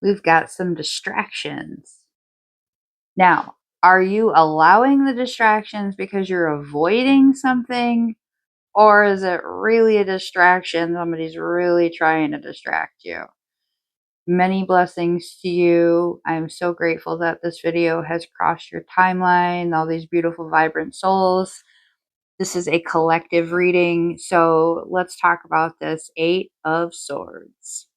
we've got some distractions. Now, are you allowing the distractions because you're avoiding something? Or is it really a distraction? Somebody's really trying to distract you. Many blessings to you. I'm so grateful that this video has crossed your timeline, all these beautiful, vibrant souls. This is a collective reading, so let's talk about this. Eight of Swords.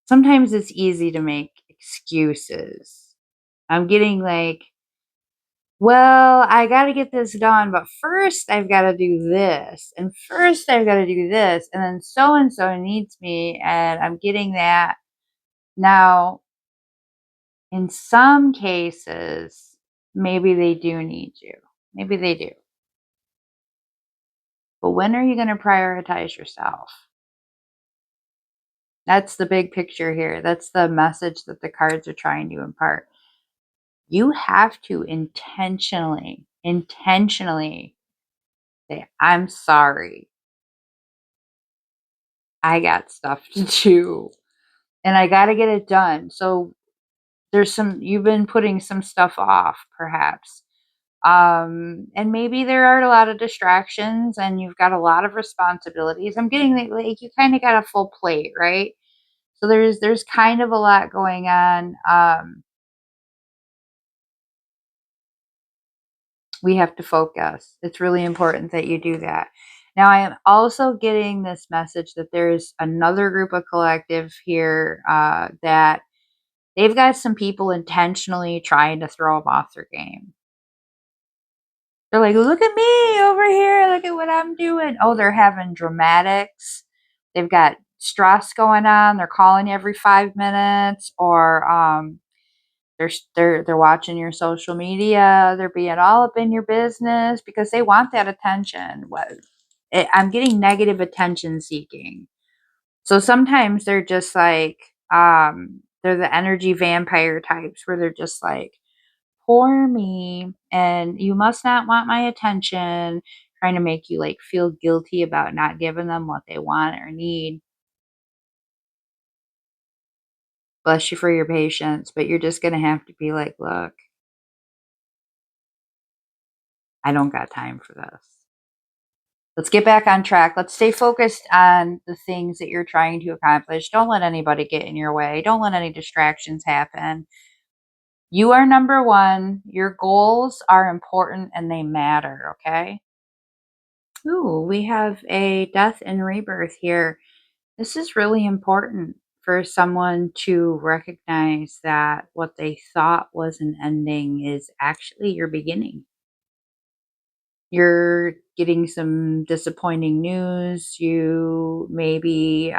Sometimes it's easy to make excuses. I'm getting like, well, I got to get this done, but first I've got to do this, and first I've got to do this, and then so and so needs me, and I'm getting that. Now, in some cases, maybe they do need you. Maybe they do. But when are you going to prioritize yourself? That's the big picture here. That's the message that the cards are trying to impart. You have to intentionally say, I'm sorry. I got stuff to do and I got to get it done. So you've been putting some stuff off, perhaps. And maybe there are a lot of distractions and you've got a lot of responsibilities. I'm getting like you kind of got a full plate, right? So there's kind of a lot going on. We have to focus. It's really important that you do that. Now, I am also getting this message that there's another group of collective here that they've got some people intentionally trying to throw them off their game. They're like, look at me over here. Look at what I'm doing. Oh, they're having dramatics. They've got stress going on. They're calling you every 5 minutes, or they're watching your social media. They're being all up in your business because they want that attention. I'm getting negative attention seeking. So sometimes they're just like they're the energy vampire types where they're just like, poor me, and you must not want my attention, trying to make you like feel guilty about not giving them what they want or need. Bless you for your patience, but you're just going to have to be like, look, I don't got time for this. Let's get back on track. Let's stay focused on the things that you're trying to accomplish. Don't let anybody get in your way. Don't let any distractions happen. You are number one. Your goals are important and they matter, okay? Ooh, we have a death and rebirth here. This is really important for someone to recognize that what they thought was an ending is actually your beginning. You're getting some disappointing news. You maybe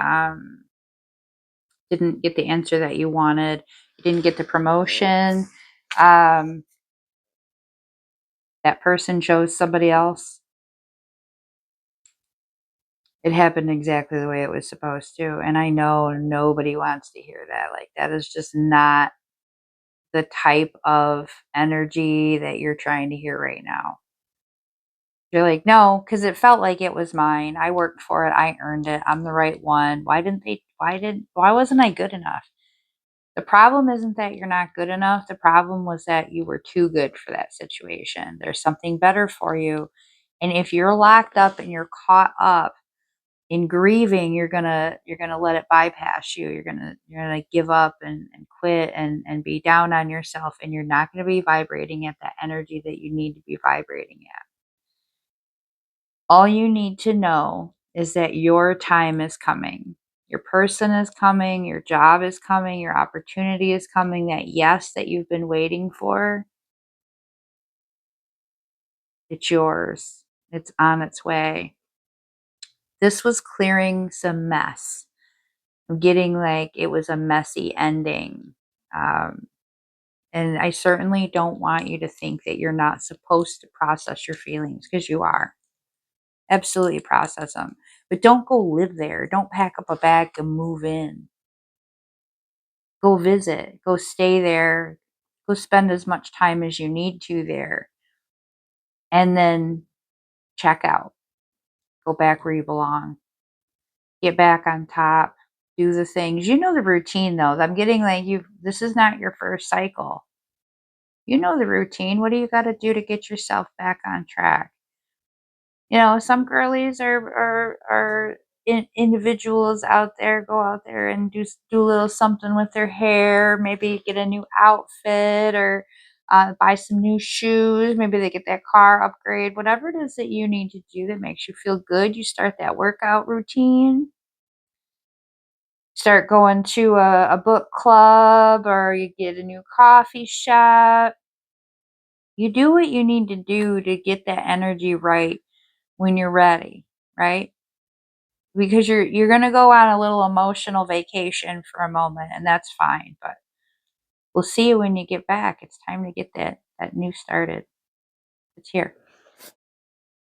didn't get the answer that you wanted. You didn't get the promotion. Um, that person chose somebody else. It happened exactly the way it was supposed to. And I know nobody wants to hear that. Like, that is just not the type of energy that you're trying to hear right now. You're like, no, because it felt like it was mine. I worked for it. I earned it. I'm the right one. Why wasn't I good enough? The problem isn't that you're not good enough. The problem was that you were too good for that situation. There's something better for you. And if you're locked up and you're caught up in grieving, you're gonna let it bypass you. You're gonna give up and quit and be down on yourself, and you're not gonna be vibrating at that energy that you need to be vibrating at. All you need to know is that your time is coming. Your person is coming, your job is coming, your opportunity is coming, that yes that you've been waiting for, it's yours. It's on its way. This was clearing some mess. I'm getting like it was a messy ending. Um, and I certainly don't want you to think that you're not supposed to process your feelings, because you are. Absolutely process them. But don't go live there. Don't pack up a bag and move in. Go visit. Go stay there. Go spend as much time as you need to there. And then check out. Go back where you belong. Get back on top. do the things. You know the routine though. I'm getting like this is not your first cycle. You know the routine. What do you got to do to get yourself back on track? You know, some girlies are individuals out there, go out there and do a little something with their hair, maybe get a new outfit or buy some new shoes. Maybe they get that car upgrade, whatever it is that you need to do that makes you feel good. You start that workout routine, start going to a book club, or you get a new coffee shop. You do what you need to do to get that energy right when you're ready, right? Because you're going to go on a little emotional vacation for a moment, and that's fine, but we'll see you when you get back. It's time to get that new started. It's here.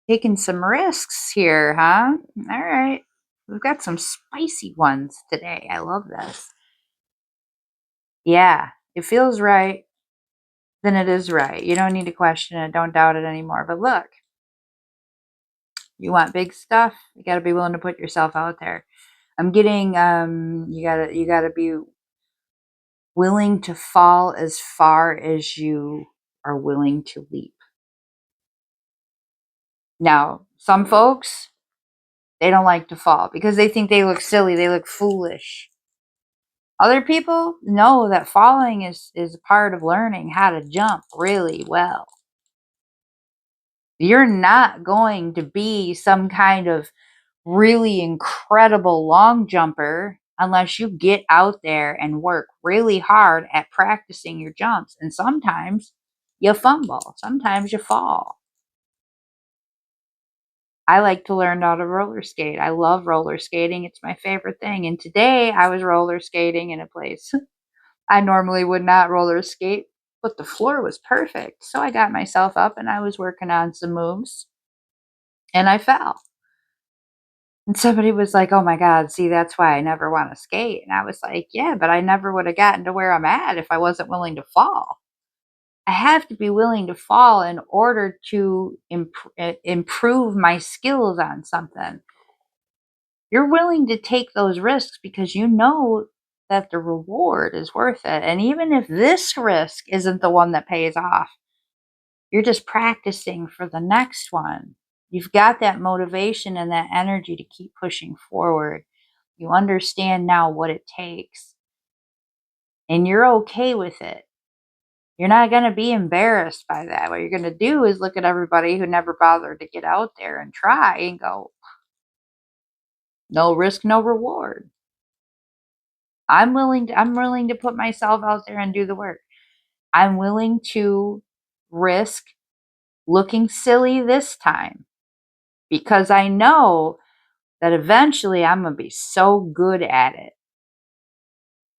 Taking some risks here, huh? All right. We've got some spicy ones today. I love this. Yeah, it feels right, then it is right. You don't need to question it. Don't doubt it anymore. But look, you want big stuff, you got to be willing to put yourself out there. I'm getting you got to be willing to fall as far as you are willing to leap. Now, some folks, they don't like to fall because they think they look silly, they look foolish. Other people know that falling is a part of learning how to jump really well. You're not going to be some kind of really incredible long jumper unless you get out there and work really hard at practicing your jumps. And sometimes you fumble, sometimes you fall. I like to learn how to roller skate. I love roller skating. It's my favorite thing. And today I was roller skating in a place I normally would not roller skate, but the floor was perfect. So I got myself up and I was working on some moves and I fell. And somebody was like, "Oh my God, see, that's why I never want to skate." And I was like, "Yeah, but I never would have gotten to where I'm at if I wasn't willing to fall." I have to be willing to fall in order to improve my skills on something. You're willing to take those risks because you know that the reward is worth it. And even if this risk isn't the one that pays off, you're just practicing for the next one. You've got that motivation and that energy to keep pushing forward. You understand now what it takes, and you're okay with it. You're not going to be embarrassed by that. What you're going to do is look at everybody who never bothered to get out there and try and go, no risk, no reward. I'm willing to put myself out there and do the work. I'm willing to risk looking silly this time because I know that eventually I'm going to be so good at it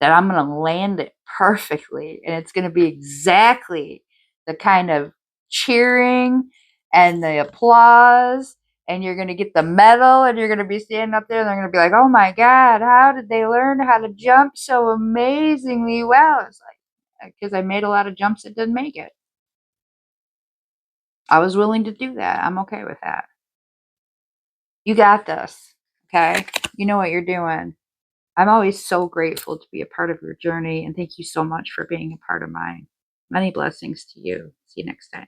that I'm going to land it perfectly. And it's going to be exactly the kind of cheering and the applause. And you're going to get the medal and you're going to be standing up there and they're going to be like, "Oh my God, how did they learn how to jump so amazingly well?" It's like, because I made a lot of jumps that didn't make it. I was willing to do that. I'm okay with that. You got this. Okay. You know what you're doing. I'm always so grateful to be a part of your journey, and thank you so much for being a part of mine. Many blessings to you. See you next time.